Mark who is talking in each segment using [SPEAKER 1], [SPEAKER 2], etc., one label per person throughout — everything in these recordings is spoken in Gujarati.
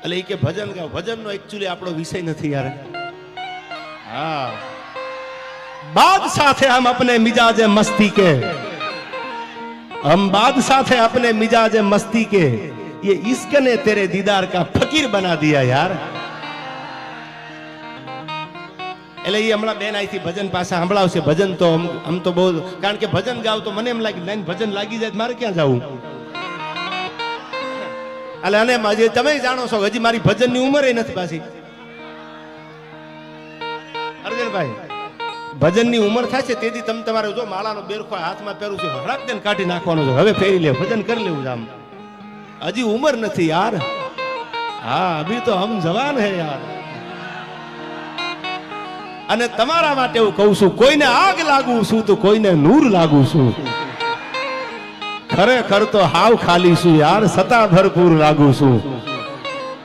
[SPEAKER 1] એટલે એ કે ભજન ગાઓ. ભજનનો એકચ્યુઅલી આપણો વિષય નથી યાર. हाँ बादशाह थे हम अपने मिजाज मस्ती के, हम बादशाह थे अपने मिजाज मस्ती के, ये इश्क ने तेरे दीदार का फकीर बना दिया यार. એટલે એ હમણાં બેન આઈથી ભજન પાસે સાંભળાવશે. ભજન તો આમ તો બહુ, કારણ કે ભજન ગાવ તો મને એમ લાગે નહીં ભજન લાગી જાય મારે ક્યાં જવું. એટલે અને તમે જાણો છો હજી મારી ભજનની ઉંમર નથી પાછી. અર્જુનભાઈ ભજનની ઉંમર થાય છે તેથી તમે તમારે જો માળાનો બેરખો હાથમાં પહેરું છે હરાક દેન કાઢી નાખવાનો છે. હવે ફેરી લે ભજન કરી લેવું છે. આમ હજી ઉંમર નથી યાર. હા અભી તો હમ જવાન હે યાર. અને તમારા માટે હું કહું છું, કોઈને આગ લાગુ છું તો કોઈને નૂર લાગુ છું. ખરેખર તો હાવ ખાલી છું યાર, સતા ભરપૂર લાગુ છું.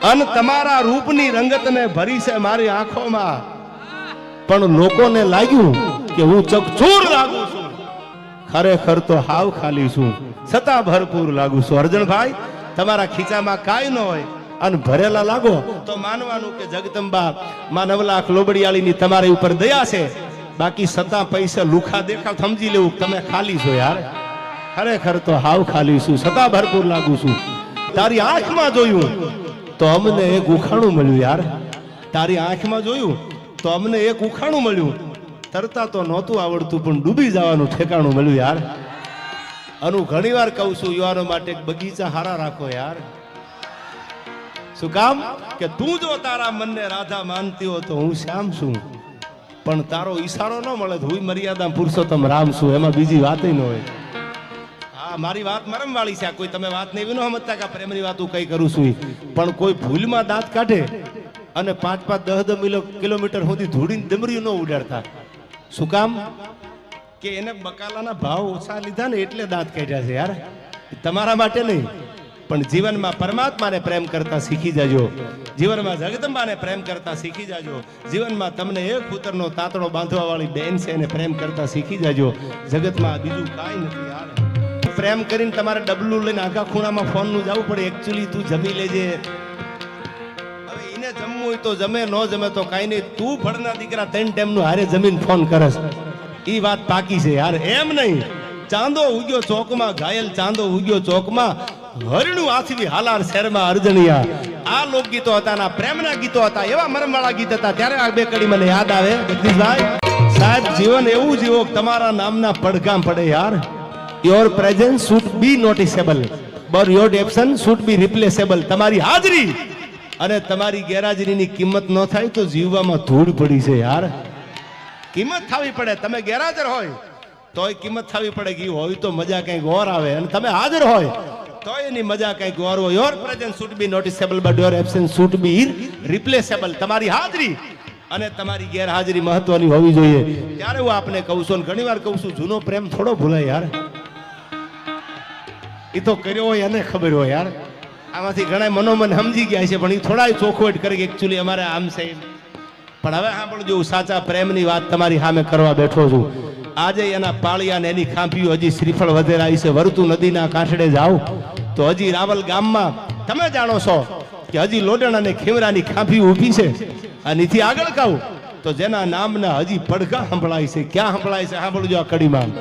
[SPEAKER 1] અને તમારા રૂપની રંગતને ભરી છે મારી આંખોમાં, પણ લોકોને લાગ્યું કે હું ચકચૂર લાગુ છું. ખરેખર તો હાવ ખાલી છું, સતા ભરપૂર લાગુ છું. અર્જુનભાઈ તમારા ખીચામાં કાંઈ ન હોય અને ભરેલા લાગો તો માનવાનું કે જગદંબા માં 9 લાખ લોબડિયાળીની તમારી ઉપર દયા છે. બાકી સતા પૈસા લુખા દેખાવ સમજી લેવું તમે ખાલી છો યાર. ખરેખર તો હાવ ખાલી છું, સતા ભરપૂર લાગુ છું. તારી આંખમાં જોયું તો અમને એક ઉખાણું મળ્યું યાર. તારી આંખમાં જોયું તો અમને એક ઉખાણું મળ્યું. તરતા તો નહોતું આવડતું પણ ડૂબી જવાનું ઠેકાણું મળ્યું યાર. અનુ ઘણી વાર કહું છું યુવાનો માટે બગીચા હારા રાખો યાર. શું કામ કે તું જો તારા મનને રાધા માનતી હો તો હું શ્યામ છું, પણ તારો ઈશારો ન મળે તો હું મર્યાદા પુરુષોત્તમ રામ છું. એમાં બીજી વાત ન હોય. હા મારી વાત મરમ વાળી છે. કોઈ તમે વાત નહીં ન સમજતા કે પ્રેમની વાત હું કઈ કરું છું, પણ કોઈ ભૂલમાં દાંત કાઢે અને 5-5, 10 કિલોમીટર સુધી ધૂળીને ડમરીયું ન ઉડાડતા. શું કામ કે એને બકાલાના ભાવ ઓછા લીધા ને એટલે દાંત કાઢ્યા છે યાર. તમારા માટે નહીં, પણ જીવનમાં પરમાત્માને પ્રેમ કરતા શીખી જાજો. જીવનમાં જગદંબાને પ્રેમ કરતા શીખી જાજો. જીવનમાં તમને એક પુત્રનો તાતડો બાંધવા વાળી બેન છે એને પ્રેમ કરતા શીખી જાજો. જગતમાં બીજું કાંઈ નથી યાર. પ્રેમ કરીને તમારે ડબલું લઈને આખા ખૂણામાં ફોનનું જવું પડે. એકચ્યુઅલી તું જમી લેજે. જમવું હોય તો જમે, ન જમે તો કઈ નહીં. તું ભણના દીકરા 3 ટાઈમનું હારે જમીન ફોન કરસ ઈ વાત પાકી છે યાર. એમ નહીં ચાંદો ઉગ્યો ચોકમાં, ઘાયલ ચાંદો ઉગ્યો ચોકમાં, હરણું આથવી હાલાર શહેરમાં અર્જણિયા. આ લોકગીતો હતા ના પ્રેમના ગીતો હતા, એવા મરમવાળા ગીત હતા. ત્યારે આ બે કડી મને યાદ આવે. જગદીશભાઈ સાહેબ જીવન એવું જીવો તમારા નામના પડઘામ પડે યાર. Your presence should be noticeable but your absence should be રિપ્લેસેબલ. તમારી હાજરી અને તમારી ગેરહાજરીની કિંમત ન થાય તો જીવવામાં ધૂળ પડી છે યાર. કિંમત થવી પડે. તમે ગેરહાજર હોય તોય કિંમત થવી પડે. કે હોય તો મજા કઈક ઓર આવે, અને તમે હાજર હોય તો એની મજા કઈક ઓર હોય. Your presence should be noticeable but your absence should be રિપ્લેસેબલ. તમારી હાજરી અને તમારી ગેરહાજરી મહત્વની હોવી જોઈએ. ત્યારે હું આપને કહું છું, ઘણી વાર કહું છું, જૂનો પ્રેમ થોડો ભૂલાય યાર. એ તો કર્યો હોય એને ખબર હોય યાર. આમાંથી ઘણા મનોમન સમજી ગયા છે, પણ એ થોડા ચોખવટ કરે કે એકચ્યુઅલી અમારે આમ છે. પણ હવે સાંભળજો, સાચા પ્રેમની વાત તમારી સામે કરવા બેઠો છું. આજે એના પાળિયા ને એની ખાંભીઓ હજી શ્રીફળ વધેરાઈ છે. વર્તુ નદીના કાંઠડે જાઓ તો હજી રાવલ ગામમાં તમે જાણો છો કે હજી લોડણ અને ખેમરાની ખાંભી ઊભી છે. અને એથી આગળ કહું તો જેના નામના હજી પડઘા સંભળાય છે. ક્યાં સંભળાય છે સાંભળજો આ કડીમાં.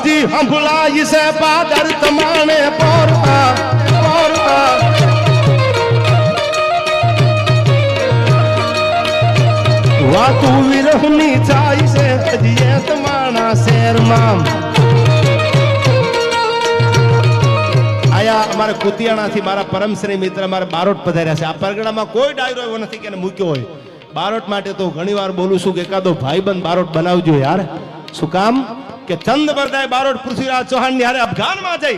[SPEAKER 1] હજી સંભળાય છે પાદર તમાણે પોરતા પોરતા. વાતું વિરહની જાય છે હજી એ તમારા શહેરમાં. આયા અમારે કુતિયાણાથી મારા પરમશ્રી મિત્ર મારા બારોટ પધાર્યા છે. આ પરગણામાં કોઈ ડાયરો એવો નથી કે એને મૂક્યો હોય. બારોટ માટે તો ઘણી વાર બોલું છું કે એકાદો ભાઈબંધ બારોટ બનાવજો યાર. શું કામ કે ચંદ બરદાય બારોટ પૃથ્વીરાજ ચૌહાણ ની હારે અફઘાનમાં જઈ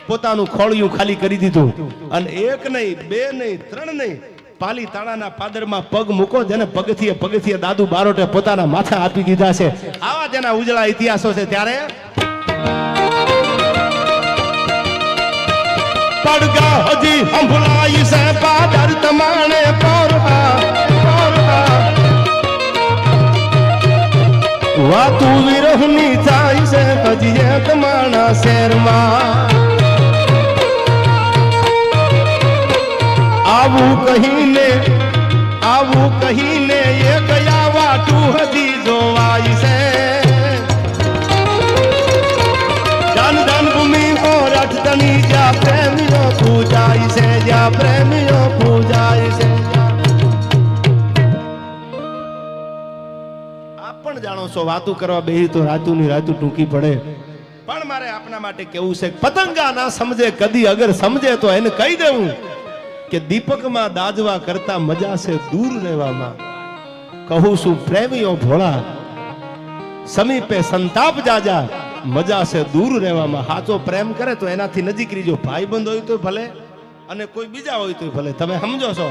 [SPEAKER 1] પોતાનું ખોળિયું ખાલી કરી દીધું. અને 1 નહીં 2 નહીં 3 નહીં, પાલી તાળાના પાદરમાં પગ મૂકો, જેને પગથિયે પગથિયે દાદુ બારોટે પોતાના માથા આપી દીધા છે. આવા તેના ઉજળા ઇતિહાસો છે. ત્યારે પડઘા હજી સંભળાય છે પાદર તમાણે પોરતા. વાતું વિરહની થાય છે હજી એક માણા શેરમાં આવું કહીને એ ગયા વાતું હજી જોવાય છે જાન ભૂમિ હો રઠતની જ્યાં પ્રેમીઓ પૂજાય છે જ્યાં પ્રેમીઓ પૂજાય છે આપ પણ જાણો છો વાતું કરવા બેહી તો રાતુની રાતું ટૂંકી પડે પણ મારે આપના માટે કેવું છે પતંગા ના સમજે કદી અગર સમજે તો એને કહી દેવું કે દીપકમાં દાજવા કરતા મજા છે દૂર રહેવામાં કહું છું પ્રેમીઓ ભોળા સમીપે સંતાપ જાજા મજા છે દૂર રહેવામાં સાચો પ્રેમ કરે તો એનાથી નજીક રીજો ભાઈબંધ હોય તો ભલે અને કોઈ બીજા હોય તો ભલે તમે સમજો છો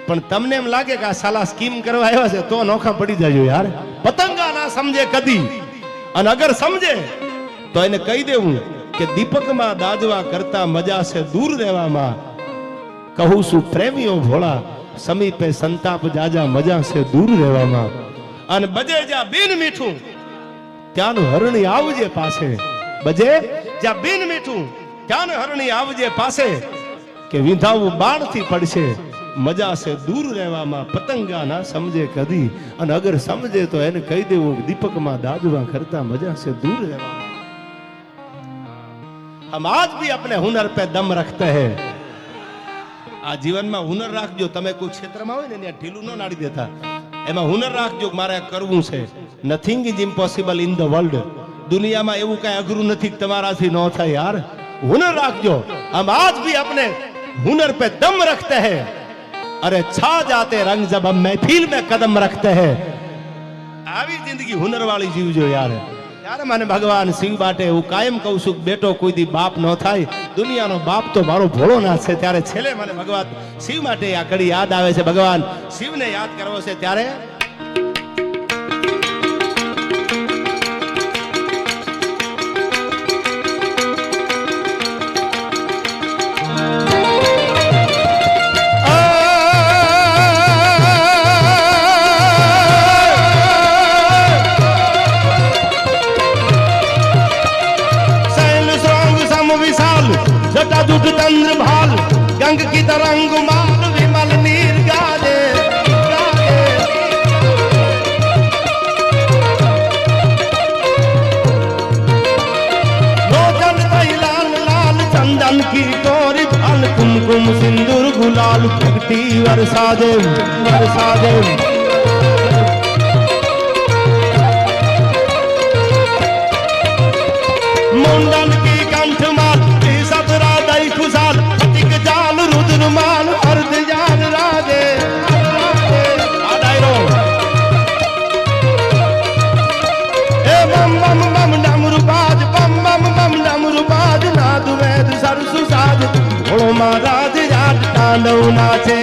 [SPEAKER 1] પણ તમને એમ લાગે કે આ સાલા સ્કીમ કરવા આવ્યા છે તો નોખા પડી જાજો યાર પતંગા ના સમજે કદી અને અગર સમજે તો એને કહી દેવું કે દીપકમાં દાજવા કરતા મજા છે દૂર રહેવામાં કહું છું પ્રેમીઓ ભોળા સમીપે સંતાપ જાજા મજા છે દૂર રહેવામાં અને બજે જ્યાં બિન મીઠું ત્યાંનું હરણી આવજે પાસે બજે જ્યાં બિન મીઠું ત્યાંનું હરણી આવજે પાસે કે વિંધાવું બાણથી પડશે મજા છે દૂર રહેવામાં પતંગા ના સમજે કદી અને અગર સમજે તો એને કહી દેવું દીપકમાં દાજવા કરતા મજા છે દૂર રહેવામાં हम आज भी अपने हुनर पे दम रखते हैं આ જીવનમાં હુનર રાખજો તમે કોઈ ક્ષેત્રમાં હોય ને ત્યાં ઢીલું ન નાડી દેતા એમાં હુનર રાખજો મારે કરવું છે nothing is impossible in the world દુનિયામાં એવું કઈ અઘરું નથી તમારાથી ન થાય યાર હુનર રાખજો हम आज भी अपने हुनर पे दम रखते हैं अरे छा जाते रंग जब हम महफिल में कदम रखते हैं આવી જિંદગી હુનર વાળી જીવજો યાર ત્યારે મને ભગવાન શિવ માટે હું કાયમ કહું છું બેટો કોઈ દી બાપ ન થાય દુનિયાનો બાપ તો મારો ભોળોનાથ છે ત્યારે છેલ્લે મને ભગવાન શિવ માટે આ કડી યાદ આવે છે ભગવાન શિવને યાદ કરવો છે ત્યારે जटाजुट चंद्र भाल गंग की तरंग माल विमल नीर गाजे लोचन कई लाल लाल चंदन की कोरी भाल कुमकुम सिंदूर गुलाल प्रगति वर्षा दे मुंडन की कंठ माल खुशाल फटिक जाल रुद्र माल अर्ध जान राजे ए बम बम बम डमरू बाज बम बम बम डमरू बाज नाद वेद सरसु साज घोड़ो महाराज जाट तांडव नाचे